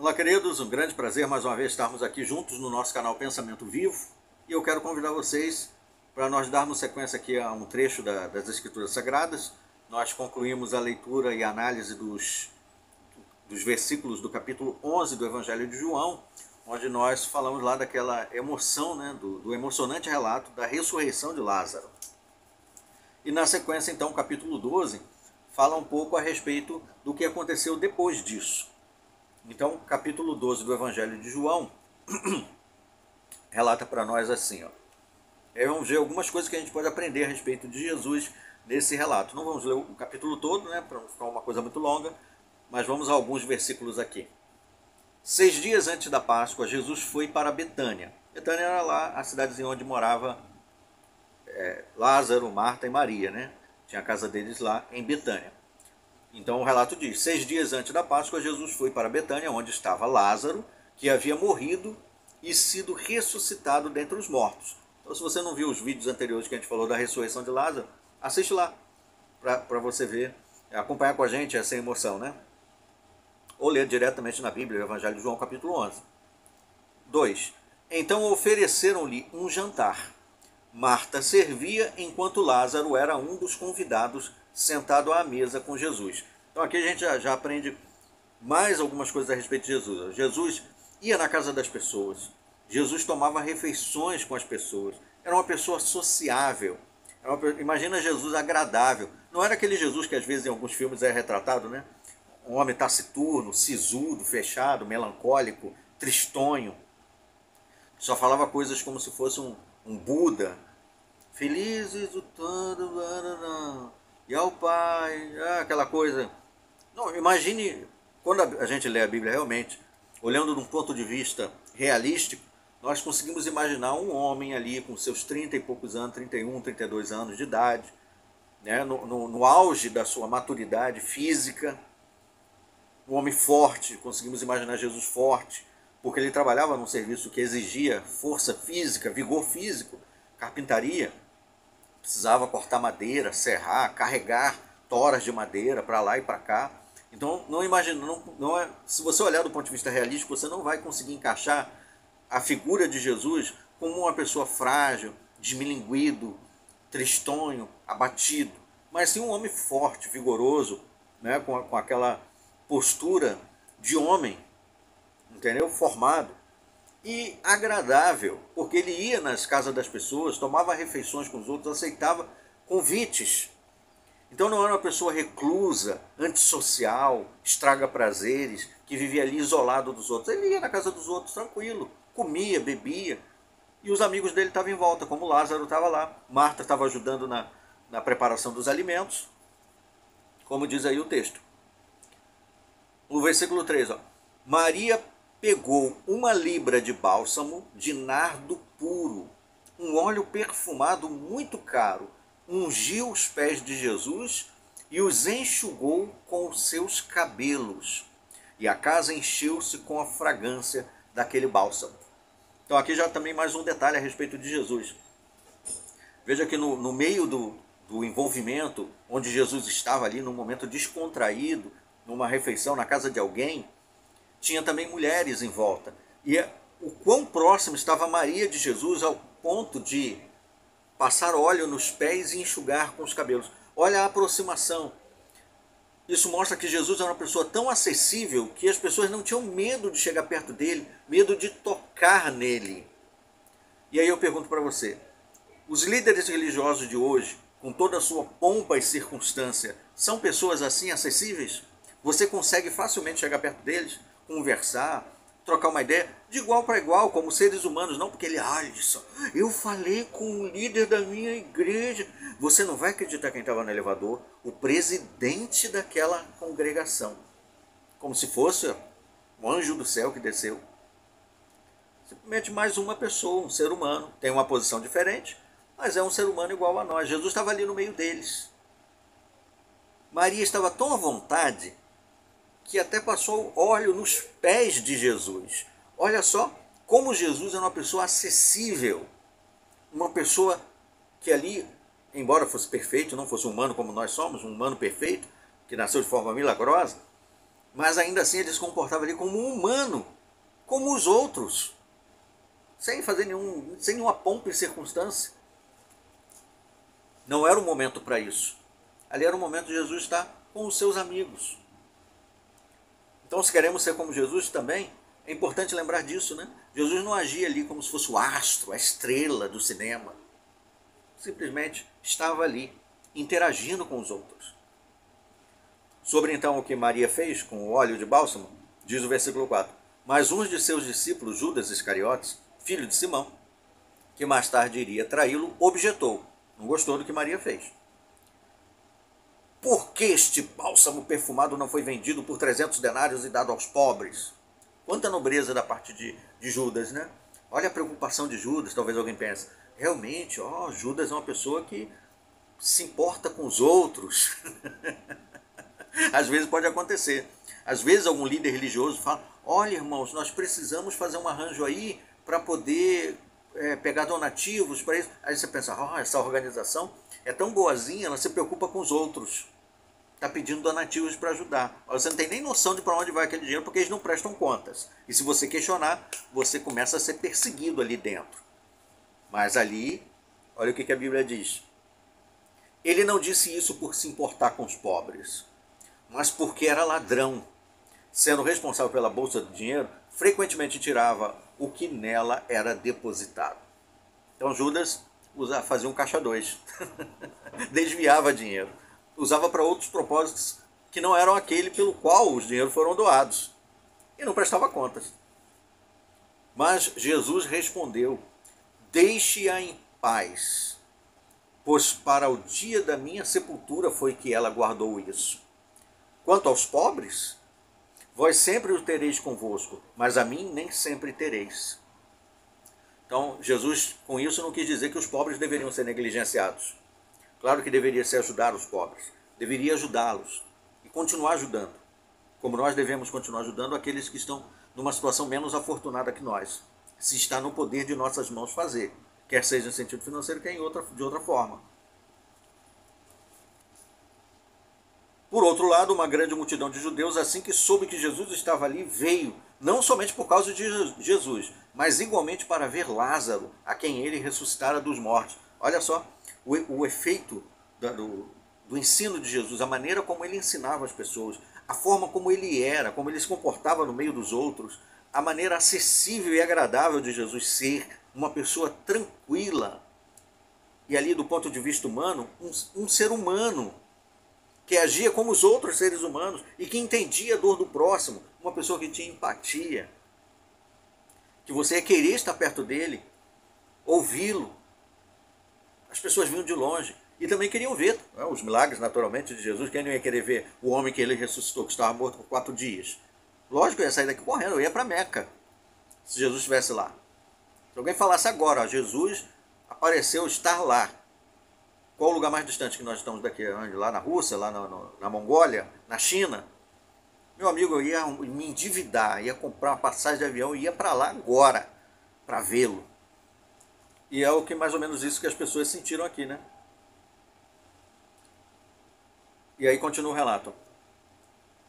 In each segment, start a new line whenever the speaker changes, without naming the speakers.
Olá, queridos, um grande prazer mais uma vez estarmos aqui juntos no nosso canal Pensamento Vivo. E eu quero convidar vocês para nós darmos sequência aqui a um trecho das Escrituras Sagradas. Nós concluímos a leitura e a análise dos versículos do capítulo 11 do Evangelho de João, onde nós falamos lá daquela emoção, né, do emocionante relato da ressurreição de Lázaro. E na sequência, então, o capítulo 12 fala um pouco a respeito do que aconteceu depois disso. Então, capítulo 12 do Evangelho de João relata para nós assim, ó. Vamos ver algumas coisas que a gente pode aprender a respeito de Jesus nesse relato. Não vamos ler o capítulo todo, né, para não ficar uma coisa muito longa, mas vamos a alguns versículos aqui. 6 dias antes da Páscoa, Jesus foi para Betânia. Betânia era lá a cidadezinha onde morava Lázaro, Marta e Maria, né? Tinha a casa deles lá em Betânia. Então o relato diz: 6 dias antes da Páscoa, Jesus foi para Betânia, onde estava Lázaro, que havia morrido e sido ressuscitado dentre os mortos. Então, se você não viu os vídeos anteriores que a gente falou da ressurreição de Lázaro, assiste lá, para você ver, acompanhar com a gente essa emoção, né? Ou ler diretamente na Bíblia, o Evangelho de João, capítulo 11. 2. Então ofereceram-lhe um jantar. Marta servia, enquanto Lázaro era um dos convidados sentado à mesa com Jesus. Então aqui a gente já aprende mais algumas coisas a respeito de Jesus. Jesus ia na casa das pessoas. Jesus tomava refeições com as pessoas. Era uma pessoa sociável. Imagina Jesus agradável. Não era aquele Jesus que às vezes em alguns filmes é retratado, né? Um homem taciturno, sisudo, fechado, melancólico, tristonho. Só falava coisas como se fosse um Buda. Felizes o tanto, e ao Pai, aquela coisa. Não, imagine, quando a gente lê a Bíblia realmente, olhando de um ponto de vista realístico, nós conseguimos imaginar um homem ali com seus 30 e poucos anos, 31, 32 anos de idade, né, no auge da sua maturidade física, um homem forte. Conseguimos imaginar Jesus forte, porque ele trabalhava num serviço que exigia força física, vigor físico, carpintaria. Precisava cortar madeira, serrar, carregar toras de madeira para lá e para cá. Então, não imagina, não é, se você olhar do ponto de vista realístico, você não vai conseguir encaixar a figura de Jesus como uma pessoa frágil, desmilinguido, tristonho, abatido, mas sim um homem forte, vigoroso, né, com aquela postura de homem, entendeu? Formado e agradável, porque ele ia nas casas das pessoas, tomava refeições com os outros, aceitava convites. Então não era uma pessoa reclusa, antissocial, estraga prazeres, que vivia ali isolado dos outros. Ele ia na casa dos outros tranquilo, comia, bebia, e os amigos dele estavam em volta, como Lázaro estava lá. Marta estava ajudando na preparação dos alimentos, como diz aí o texto. No versículo 3, ó. Maria pegou 1 libra de bálsamo de nardo puro, um óleo perfumado muito caro, ungiu os pés de Jesus e os enxugou com os seus cabelos. E a casa encheu-se com a fragrância daquele bálsamo. Então aqui já também mais um detalhe a respeito de Jesus. Veja que no meio do envolvimento, onde Jesus estava ali num momento descontraído, numa refeição na casa de alguém, tinha também mulheres em volta. E o quão próximo estava Maria de Jesus ao ponto de passar óleo nos pés e enxugar com os cabelos. Olha a aproximação. Isso mostra que Jesus era uma pessoa tão acessível que as pessoas não tinham medo de chegar perto dele, medo de tocar nele. E aí eu pergunto para você, os líderes religiosos de hoje, com toda a sua pompa e circunstância, são pessoas assim acessíveis? Você consegue facilmente chegar perto deles, conversar, trocar uma ideia, de igual para igual, como seres humanos, não porque ele, Alisson, eu falei com o líder da minha igreja. Você não vai acreditar quem estava no elevador, o presidente daquela congregação, como se fosse um anjo do céu que desceu. Simplesmente mais uma pessoa, um ser humano, tem uma posição diferente, mas é um ser humano igual a nós. Jesus estava ali no meio deles. Maria estava tão à vontade que até passou óleo nos pés de Jesus. Olha só como Jesus era uma pessoa acessível, uma pessoa que ali, embora fosse perfeito, não fosse humano como nós somos, um humano perfeito, que nasceu de forma milagrosa, mas ainda assim ele se comportava ali como um humano, como os outros, sem nenhuma pompa e circunstância. Não era o momento para isso. Ali era o momento de Jesus estar com os seus amigos. Então, se queremos ser como Jesus também, é importante lembrar disso, né? Jesus não agia ali como se fosse o astro, a estrela do cinema. Simplesmente estava ali, interagindo com os outros. Sobre então o que Maria fez com o óleo de bálsamo, diz o versículo 4. Mas um de seus discípulos, Judas Iscariotes, filho de Simão, que mais tarde iria traí-lo, objetou. Não gostou do que Maria fez. Por que este bálsamo perfumado não foi vendido por 300 denários e dado aos pobres? Quanta nobreza da parte de Judas, né? Olha a preocupação de Judas, talvez alguém pense. Realmente, Judas é uma pessoa que se importa com os outros. Às vezes pode acontecer. Às vezes algum líder religioso fala, olha irmãos, nós precisamos fazer um arranjo aí para poder pegar donativos para isso. Aí você pensa, essa organização é tão boazinha, ela se preocupa com os outros. Está pedindo donativos para ajudar. Você não tem nem noção de para onde vai aquele dinheiro, porque eles não prestam contas. E se você questionar, você começa a ser perseguido ali dentro. Mas ali, olha o que a Bíblia diz. Ele não disse isso por se importar com os pobres, mas porque era ladrão. Sendo responsável pela bolsa do dinheiro, frequentemente tirava o que nela era depositado. Então Judas fazia um caixa 2. Desviava dinheiro. Usava para outros propósitos que não eram aquele pelo qual os dinheiros foram doados. E não prestava contas. Mas Jesus respondeu, deixe-a em paz, pois para o dia da minha sepultura foi que ela guardou isso. Quanto aos pobres, vós sempre os tereis convosco, mas a mim nem sempre tereis. Então, Jesus, com isso, não quis dizer que os pobres deveriam ser negligenciados. Claro que deveria se ajudar os pobres, deveria ajudá-los e continuar ajudando, como nós devemos continuar ajudando aqueles que estão numa situação menos afortunada que nós, se está no poder de nossas mãos fazer, quer seja em sentido financeiro, quer de outra forma. Por outro lado, uma grande multidão de judeus, assim que soube que Jesus estava ali, veio, não somente por causa de Jesus, mas igualmente para ver Lázaro, a quem ele ressuscitara dos mortos. Olha só o efeito do ensino de Jesus, a maneira como ele ensinava as pessoas, a forma como ele era, como ele se comportava no meio dos outros, a maneira acessível e agradável de Jesus ser, uma pessoa tranquila. E ali, do ponto de vista humano, um ser humano, que agia como os outros seres humanos e que entendia a dor do próximo, uma pessoa que tinha empatia, que você ia querer estar perto dele, ouvi-lo. As pessoas vinham de longe e também queriam ver os milagres, naturalmente, de Jesus. Quem não ia querer ver o homem que ele ressuscitou, que estava morto por 4 dias? Lógico, eu ia sair daqui correndo, eu ia para Meca, se Jesus estivesse lá. Se alguém falasse agora, Jesus apareceu estar lá, qual o lugar mais distante que nós estamos daqui? Lá na Rússia, lá na Mongólia, na China? Meu amigo, eu ia me endividar, ia comprar uma passagem de avião e ia para lá agora, para vê-lo. E é o que mais ou menos isso que as pessoas sentiram aqui, né? E aí continua o relato.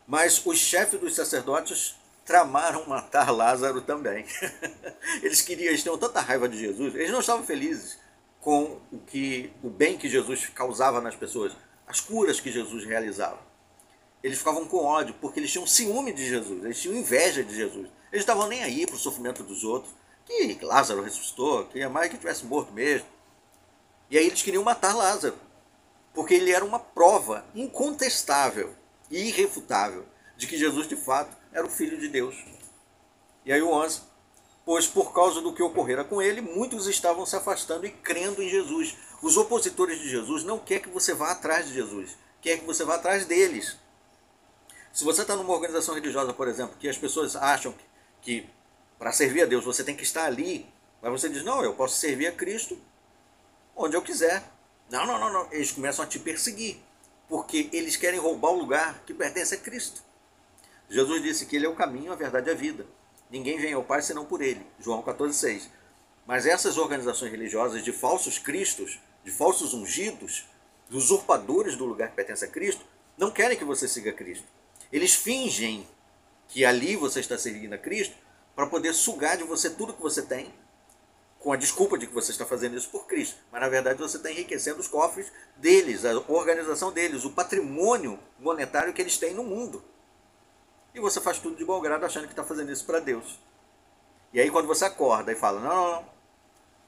Mas os chefes dos sacerdotes tramaram matar Lázaro também. Eles tinham tanta raiva de Jesus, eles não estavam felizes com o bem que Jesus causava nas pessoas, as curas que Jesus realizava. Eles ficavam com ódio, porque eles tinham ciúme de Jesus, eles tinham inveja de Jesus. Eles estavam nem aí para o sofrimento dos outros, que Lázaro ressuscitou, que é mais que tivesse morto mesmo. E aí eles queriam matar Lázaro, porque ele era uma prova incontestável e irrefutável de que Jesus, de fato, era o Filho de Deus. E aí o 11, pois por causa do que ocorrera com ele, muitos estavam se afastando e crendo em Jesus. Os opositores de Jesus não querem que você vá atrás de Jesus, querem que você vá atrás deles. Se você está numa organização religiosa, por exemplo, que as pessoas acham que para servir a Deus você tem que estar ali, mas você diz, não, eu posso servir a Cristo onde eu quiser. Não. Eles começam a te perseguir, porque eles querem roubar o lugar que pertence a Cristo. Jesus disse que ele é o caminho, a verdade e a vida. Ninguém vem ao Pai senão por ele. João 14,6. Mas essas organizações religiosas de falsos cristos, de falsos ungidos, de usurpadores do lugar que pertence a Cristo, não querem que você siga Cristo. Eles fingem que ali você está seguindo a Cristo, para poder sugar de você tudo que você tem, com a desculpa de que você está fazendo isso por Cristo. Mas na verdade você está enriquecendo os cofres deles, a organização deles, o patrimônio monetário que eles têm no mundo. E você faz tudo de bom grado achando que está fazendo isso para Deus. E aí quando você acorda e fala, não,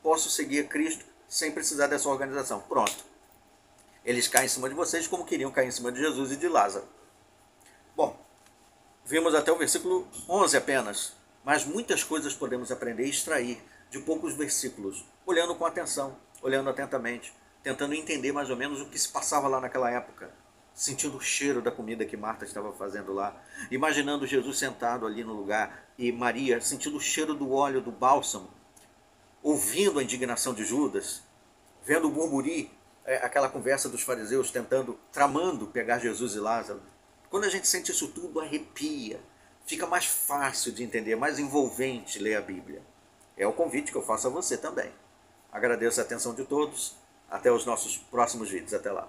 posso seguir a Cristo sem precisar dessa organização. Pronto. Eles caem em cima de vocês como queriam cair em cima de Jesus e de Lázaro. Bom, vimos até o versículo 11 apenas, mas muitas coisas podemos aprender e extrair de poucos versículos, olhando com atenção, olhando atentamente, tentando entender mais ou menos o que se passava lá naquela época, sentindo o cheiro da comida que Marta estava fazendo lá, imaginando Jesus sentado ali no lugar e Maria sentindo o cheiro do óleo, do bálsamo, ouvindo a indignação de Judas, vendo o murmurir, aquela conversa dos fariseus tramando pegar Jesus e Lázaro. Quando a gente sente isso tudo, arrepia, fica mais fácil de entender, mais envolvente ler a Bíblia. É o convite que eu faço a você também. Agradeço a atenção de todos. Até os nossos próximos vídeos. Até lá.